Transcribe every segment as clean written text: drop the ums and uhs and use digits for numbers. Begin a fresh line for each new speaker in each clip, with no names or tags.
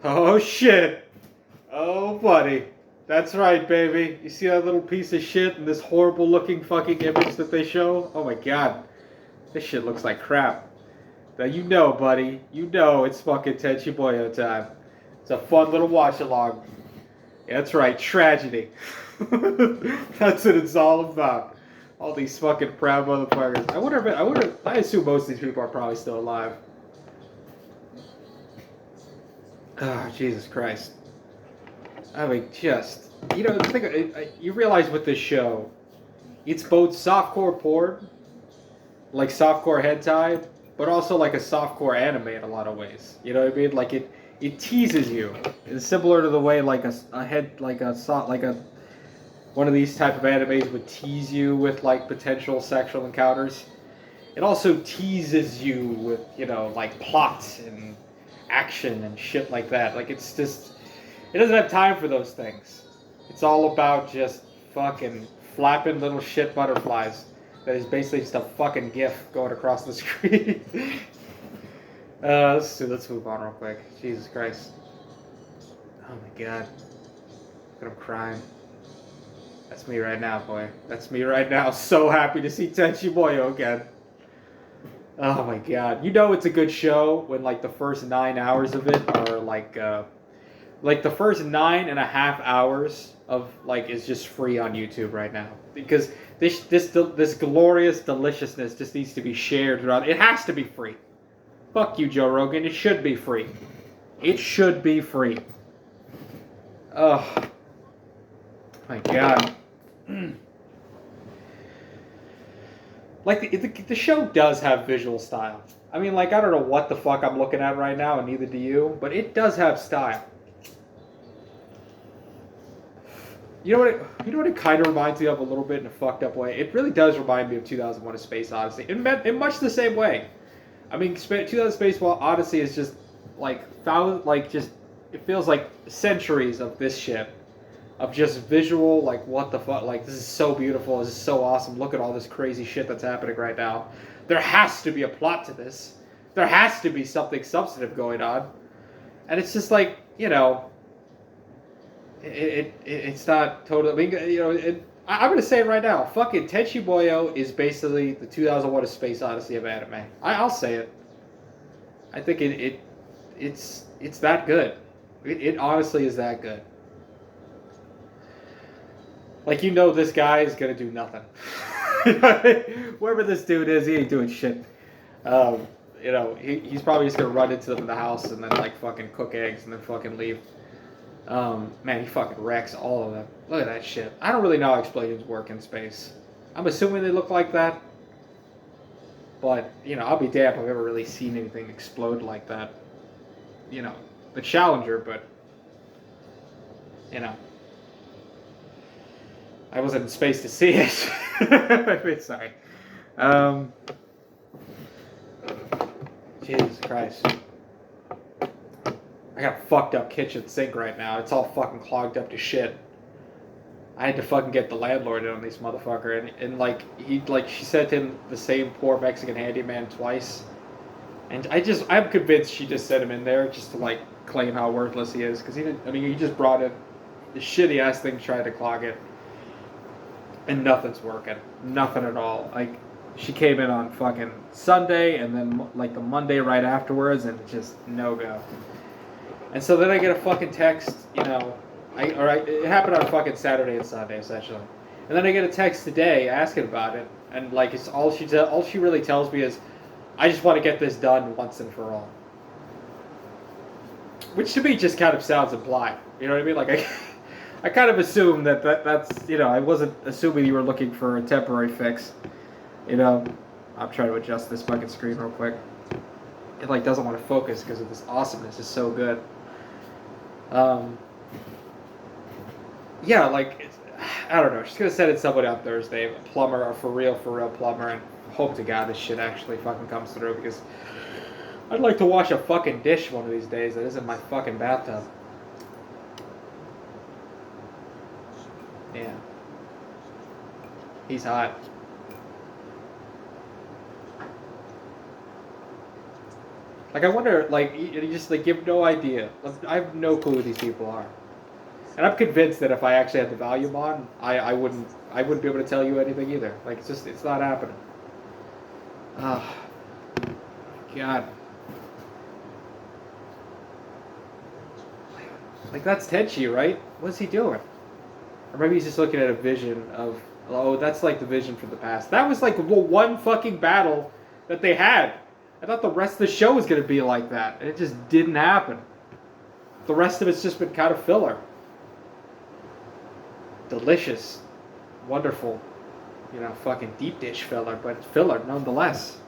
Oh shit. Oh buddy. That's right, baby. You see that little piece of shit and this horrible looking fucking image that they show? Oh my god. This shit looks like crap. Now you know, buddy. You know it's fucking Tenchi Muyo time. It's a fun little watch along. That's right, tragedy. That's what it's all about. All these fucking proud motherfuckers. I assume most of these people are probably still alive. Oh, Jesus Christ. I mean, just, you realize with this show, it's both softcore porn, like softcore hentai, but also like a softcore anime in a lot of ways. You know what I mean? Like it teases you. It's similar to the way like one of these type of animes would tease you with like potential sexual encounters. It also teases you with, like plots and action and shit like that. Like it's just, it doesn't have time for those things. It's all about just fucking flapping little shit butterflies. That is basically just a fucking GIF going across the screen. Let's move on real quick. Jesus Christ. Oh my god. I'm crying. That's me right now, boy. That's me right now. So happy to see Tenchi Muyo again. Oh my god. You know it's a good show when like the first 9 hours of it are like the first 9.5 hours of like is just free on YouTube right now. Because this glorious deliciousness just needs to be shared throughout. It has to be free. Fuck you, Joe Rogan. It should be free. It should be free. Oh my god. Like the show does have visual style. I mean, like I don't know what the fuck I'm looking at right now, and neither do you, but it does have style. You know what it kind of reminds me of a little bit in a fucked up way? It really does remind me of 2001: A Space Odyssey. In much the same way. I mean, 2001: Space Odyssey is just it feels like centuries of this shit. Of just visual, like, what the fuck, like, this is so beautiful, this is so awesome, look at all this crazy shit that's happening right now. There has to be a plot to this. There has to be something substantive going on. And it's just like, it's not totally, I'm going to say it right now, fucking Tenchi Muyo is basically the 2001: A Space Odyssey of anime. I'll say it. I think it's that good. It honestly is that good. Like, this guy is gonna do nothing. Wherever this dude is, he ain't doing shit. He's probably just gonna run into them in the house and then, like, fucking cook eggs and then fucking leave. Man, he fucking wrecks all of them. Look at that shit. I don't really know how explosions work in space. I'm assuming they look like that. But, I'll be damned if I've ever really seen anything explode like that. The Challenger, but, I wasn't in space to see it. Sorry. Jesus Christ. I got a fucked up kitchen sink right now. It's all fucking clogged up to shit. I had to fucking get the landlord in on this motherfucker, and she sent him the same poor Mexican handyman twice. And I'm convinced she just sent him in there just to, like, claim how worthless he is. Because he just brought in the shitty ass thing, tried to clog it. And nothing's working. Nothing at all. Like, she came in on fucking Sunday, and then, like, the Monday right afterwards, and just no-go. And so then I get a fucking text, it happened on fucking Saturday and Sunday, essentially. And then I get a text today asking about it, and, like, it's all she really tells me is, I just want to get this done once and for all. Which to me just kind of sounds implied. You know what I mean? Like, I kind of assumed that's, I wasn't assuming you were looking for a temporary fix. I'm trying to adjust this fucking screen real quick. It, like, doesn't want to focus because of this awesomeness. It's so good. Yeah, like, I don't know. She's going to send it somebody on Thursday, a plumber, a for real plumber, and hope to God this shit actually fucking comes through, because I'd like to wash a fucking dish one of these days that isn't my fucking bathtub. Yeah. He's hot. Like I wonder, like you just like give no idea. I have no clue who these people are, and I'm convinced that if I actually had the volume on, I wouldn't be able to tell you anything either. Like it's not happening. Oh, God. Like that's Tenchi, right? What's he doing? Or maybe he's just looking at a vision of, oh, that's like the vision from the past. That was like the one fucking battle that they had. I thought the rest of the show was going to be like that, and it just didn't happen. The rest of it's just been kind of filler. Delicious. Wonderful. Fucking deep dish filler, but filler nonetheless.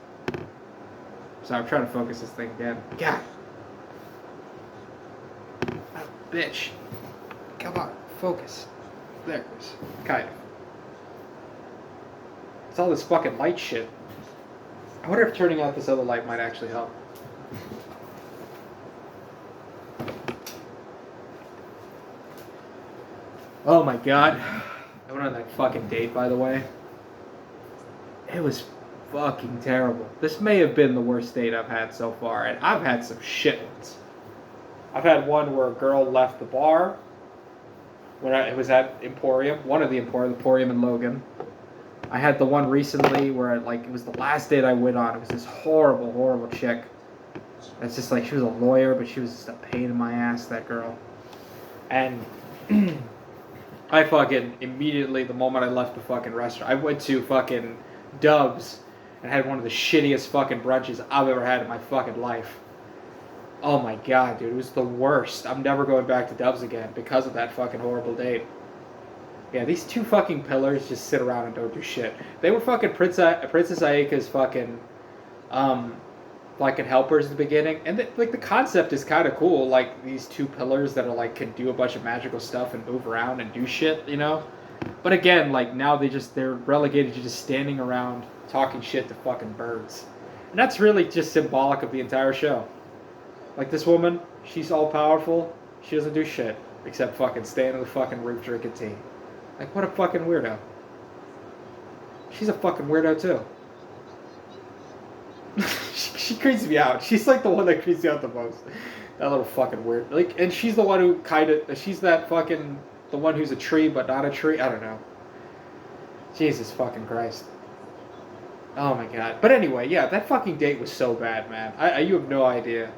So I'm trying to focus this thing again. God. Oh, bitch. Come on, focus. There it goes. Kind of. It's all this fucking light shit. I wonder if turning out this other light might actually help. Oh my god. I went on that fucking date, by the way. It was fucking terrible. This may have been the worst date I've had so far, and I've had some shit ones. I've had one where a girl left the bar when it was at Emporium, one of the Emporium in Logan. I had the one recently where it was the last date I went on. It was this horrible, horrible chick. It's just like she was a lawyer, but she was just a pain in my ass, that girl. And I fucking immediately, the moment I left the fucking restaurant, I went to fucking Dubs and had one of the shittiest fucking brunches I've ever had in my fucking life. Oh my god, dude, it was the worst. I'm never going back to Dubs again because of that fucking horrible date. Yeah, these two fucking pillars just sit around and don't do shit. They were fucking Princess Ayaka's fucking fucking helpers at the beginning, and the concept is kind of cool. Like these two pillars that are like can do a bunch of magical stuff and move around and do shit, But again, like now they're relegated to just standing around talking shit to fucking birds, and that's really just symbolic of the entire show. Like this woman, she's all powerful. She doesn't do shit except fucking stand on the fucking roof drinking tea. Like what a fucking weirdo. She's a fucking weirdo too. she creeps me out. She's like the one that creeps me out the most. That little fucking weird. Like, and she's the one who she's that fucking, the one who's a tree but not a tree. I don't know. Jesus fucking Christ. Oh my god. But anyway, yeah, that fucking date was so bad, man. You have no idea.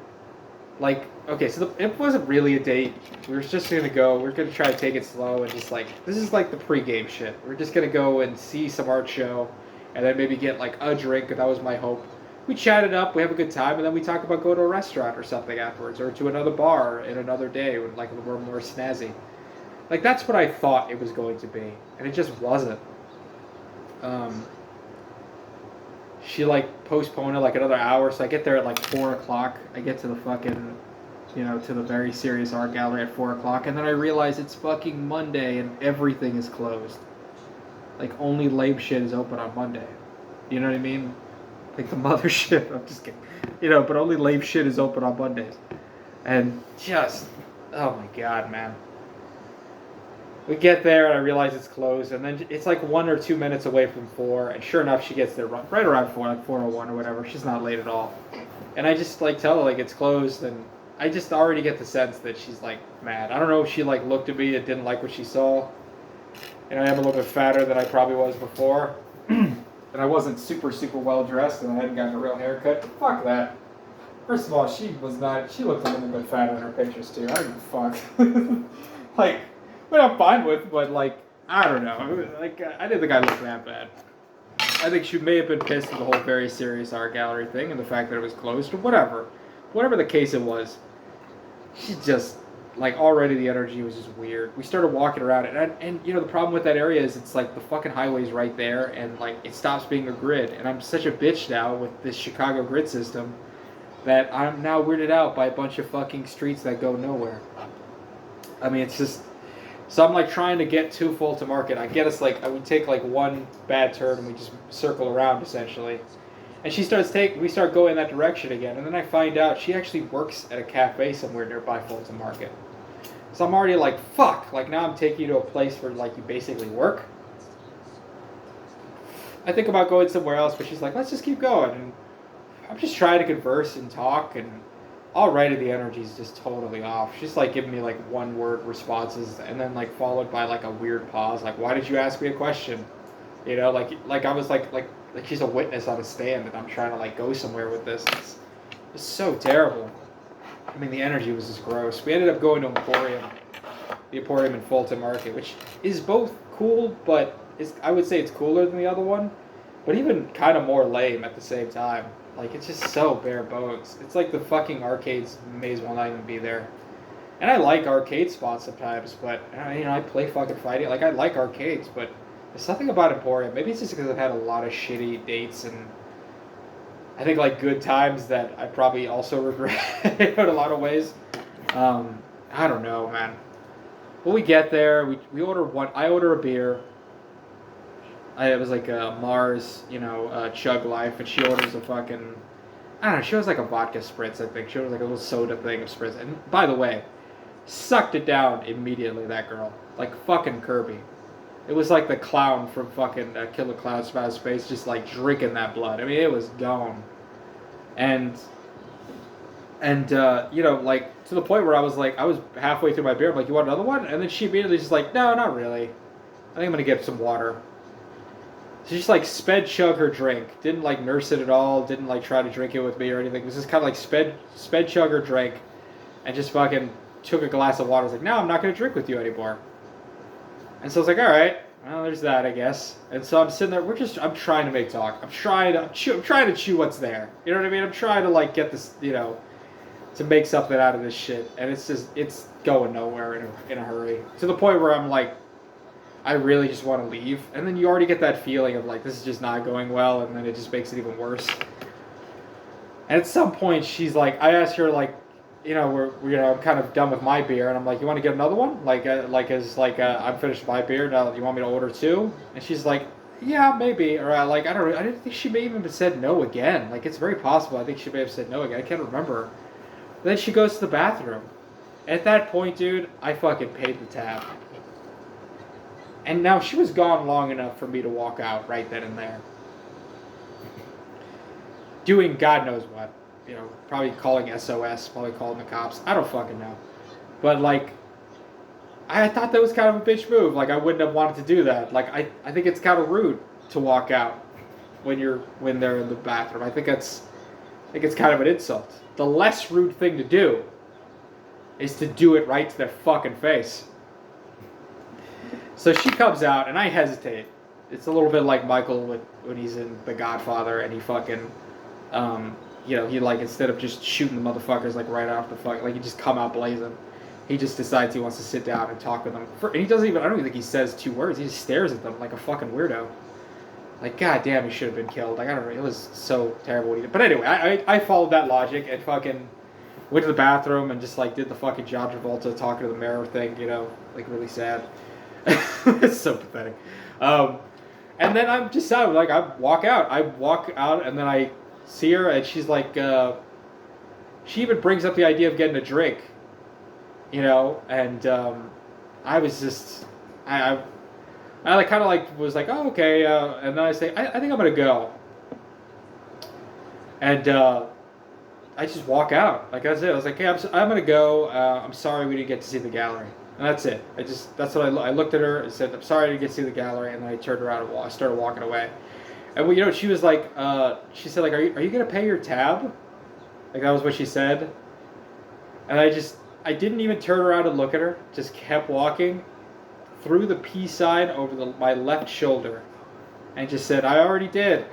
Like, okay, so it wasn't really a date. We were just gonna go. We were gonna try to take it slow and just like, this is like the pregame shit. We're just gonna go and see some art show, and then maybe get like a drink. That was my hope. We chat it up. We have a good time, and then we talk about going to a restaurant or something afterwards, or to another bar in another day when like we're more snazzy. Like that's what I thought it was going to be, and it just wasn't. She like postponed it like another hour, so I get there at like 4 o'clock. I get to the fucking, to the very serious art gallery at 4 o'clock, and then I realize it's fucking Monday and everything is closed. Like only lame shit is open on Monday. You know what I mean? Like the mothership. I'm just kidding. But only lame shit is open on Mondays, and just, oh my god, man. We get there and I realize it's closed, and then it's like 1 or 2 minutes away from 4, and sure enough she gets there right around 4, like 4:01 or whatever. She's not late at all. And I just like tell her like it's closed, and I just already get the sense that she's like mad. I don't know if she like looked at me and didn't like what she saw. And I am a little bit fatter than I probably was before. And I wasn't super well dressed, and I hadn't gotten a real haircut. Fuck that. First of all, she looked a little bit fatter in her pictures too. I don't give a fuck. Like, what I'm fine with, but like, I don't know. Like, I didn't think I looked that bad. I think she may have been pissed at the whole very serious art gallery thing and the fact that it was closed or whatever. Whatever the case it was, she just, like, already the energy was just weird. We started walking around it, and the problem with that area is it's like the fucking highway's right there, and like it stops being a grid. And I'm such a bitch now with this Chicago grid system that I'm now weirded out by a bunch of fucking streets that go nowhere. I mean, it's just. So I'm like trying to get to Fulton Market. I get us like, we take like one bad turn and we just circle around essentially. And we start going that direction again. And then I find out she actually works at a cafe somewhere nearby Fulton Market. So I'm already like, fuck. Like now I'm taking you to a place where like you basically work. I think about going somewhere else, but she's like, let's just keep going. And I'm just trying to converse and talk, and already the energy is just totally off. She's like giving me like one word responses, and then like followed by like a weird pause. Like, why did you ask me a question? You know, like I was like she's a witness on a stand, and I'm trying to like go somewhere with this. It's so terrible. I mean, the energy was just gross. We ended up going to Emporium, the Emporium in Fulton Market, which is both cool, but I would say it's cooler than the other one, but even kind of more lame at the same time. Like, it's just so bare bones. It's like the fucking arcades may as well not even be there. And I like arcade spots sometimes, but, you know, I play fucking fighting. Like, I like arcades, but there's something about Emporium. Maybe it's just because I've had a lot of shitty dates and I think, like, good times that I probably also regret in a lot of ways. I don't know, man. When we get there, we order one. I order a beer. It was like a Mars, you know, Chug Life, and she orders a fucking, I don't know, she was like a vodka spritz, I think. She orders like a little soda thing of spritz. And by the way, sucked it down immediately, that girl. Like fucking Kirby. It was like the clown from fucking Killer Clowns from Outer Space, just like drinking that blood. I mean, it was gone. And you know, like, to the point where I was halfway through my beer, I'm like, you want another one? And then she immediately just like, no, not really. I think I'm going to get some water. She just like sped chug her drink. Didn't like nurse it at all. Didn't like try to drink it with me or anything. It was just kind of like sped chug her drink, and just fucking took a glass of water. I was like, no, I'm not going to drink with you anymore. And so I was like, all right, well, there's that, I guess. And so I'm sitting there. I'm trying to make talk. I'm trying to chew what's there. You know what I mean? I'm trying to like get this, you know, to make something out of this shit. And it's going nowhere in a hurry. To the point where I'm like, I really just want to leave. And then you already get that feeling of like, this is just not going well, and then it just makes it even worse. And at some point, she's like, I asked her like, you know, I'm kind of done with my beer, and I'm like, you want to get another one? I'm finished with my beer. Now, you want me to order two? And she's like, yeah, maybe. Or I don't know. I didn't think she may even have said no again. Like, it's very possible. I think she may have said no again. I can't remember. Then she goes to the bathroom. At that point, dude, I fucking paid the tab. And now she was gone long enough for me to walk out right then and there. Doing God knows what. You know, probably calling SOS, probably calling the cops. I don't fucking know. But, like, I thought that was kind of a bitch move. Like, I wouldn't have wanted to do that. Like, I think it's kind of rude to walk out when they're in the bathroom. I think it's kind of an insult. The less rude thing to do is to do it right to their fucking face. So she comes out, and I hesitate. It's a little bit like Michael when he's in The Godfather, and he fucking, you know, he like, instead of just shooting the motherfuckers like right off the fuck, like, he just come out blazing. He just decides he wants to sit down and talk with them. And he doesn't even, I don't even think he says two words. He just stares at them like a fucking weirdo. Like, goddamn, he should have been killed. Like, I don't know, it was so terrible what he did. But anyway, I followed that logic and fucking went to the bathroom and just like did the fucking John Travolta talking to the mirror thing, you know, like really sad. It's so pathetic. And then I'm just sad. Like, I walk out, and then I see her, and she's like, she even brings up the idea of getting a drink, you know, and I was just, I like kind of like was like, oh, okay, and then I say, I think I'm gonna go, and I just walk out. Like, that's it. I was like, hey, I'm gonna go. I'm sorry we didn't get to see the gallery. And that's it. That's what I looked at her and said, I'm sorry I didn't get to see the gallery, and then I turned around and I started walking away. And, you know, she was like, she said, like, are you going to pay your tab? Like, that was what she said. And I didn't even turn around and look at her, just kept walking, threw the peace sign over my left shoulder, and just said, I already did.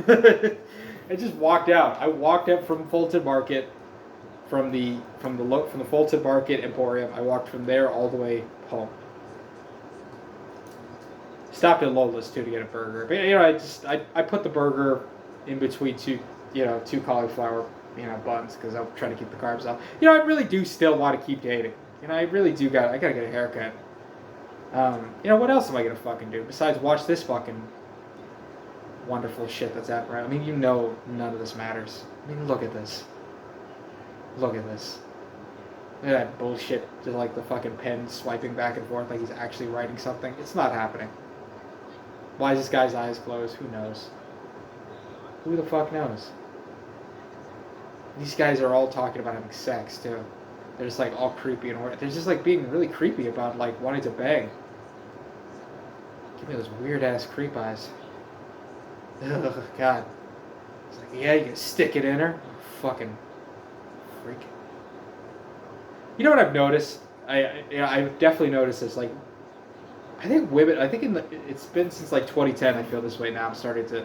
And just walked out. I walked up from Fulton Market, from the Fulton Market Emporium. I walked from there all the way home. Stopped at Lola's too to get a burger. But, you know, I put the burger in between two cauliflower, you know, buns, because I'm trying to keep the carbs off. You know, I really do still want to keep dating. You know, I really do I gotta get a haircut. You know, what else am I gonna fucking do besides watch this fucking wonderful shit that's happening around? I mean, you know, none of this matters. I mean, look at this. Look at this. Look at that bullshit. Just like the fucking pen swiping back and forth like he's actually writing something. It's not happening. Why is this guy's eyes closed? Who knows? Who the fuck knows? These guys are all talking about having sex too. They're just like all creepy and they're just like being really creepy about like wanting to bang. Give me those weird ass creep eyes. Ugh, God. It's like, yeah, you can stick it in her. Fucking freak. You know what I've noticed? I've definitely noticed this. Like, I think women. I think it's been since like 2010. I feel this way now. I'm starting to,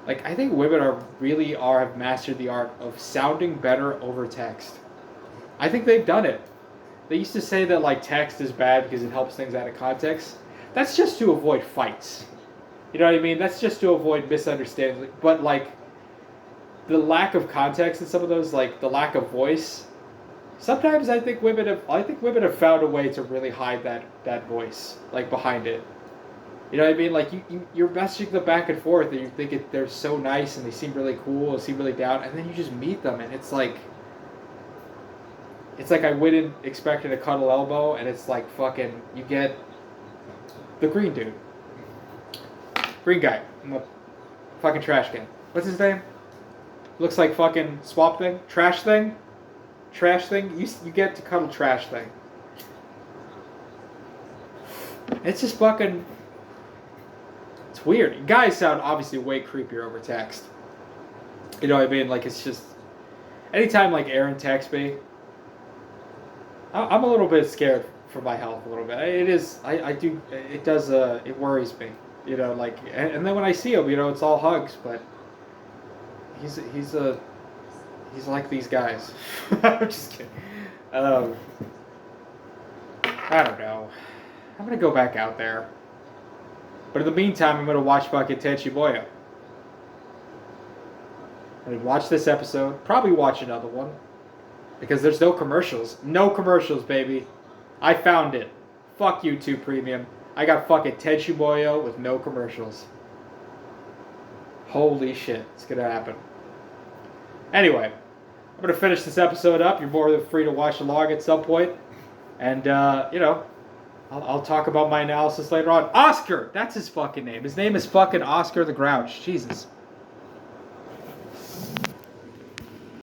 like, I think women have mastered the art of sounding better over text. I think they've done it. They used to say that like text is bad because it helps things out of context. That's just to avoid fights. You know what I mean? That's just to avoid misunderstandings. But like the lack of context in some of those, like the lack of voice. Sometimes I think women have found a way to really hide that voice, like behind it. You know what I mean? Like you're messaging them back and forth, and you think they're so nice and they seem really cool and seem really down, and then you just meet them, and it's like I went in expecting a cuddle elbow, and it's like fucking you get the green dude, green guy, fucking trash can. What's his name? Looks like fucking Swamp Thing, Trash Thing. You get to cuddle Trash Thing. It's just fucking. It's weird. Guys sound obviously way creepier over text. You know what I mean? Like it's just. Anytime like Aaron texts me, I'm a little bit scared for my health a little bit. It is. I do. It does. It worries me. You know, like, and then when I see him, you know, it's all hugs, but. He's like these guys. I'm just kidding. I don't know. I'm gonna go back out there. But in the meantime, I'm gonna watch fucking Tenchi Muyo. I'm gonna watch this episode. Probably watch another one. Because there's no commercials. No commercials, baby. I found it. Fuck YouTube Premium. I got fucking Tenchi Muyo with no commercials. Holy shit. It's gonna happen. Anyway, I'm going to finish this episode up. You're more than free to watch along at some point. And, you know, I'll talk about my analysis later on. Oscar! That's his fucking name. His name is fucking Oscar the Grouch. Jesus.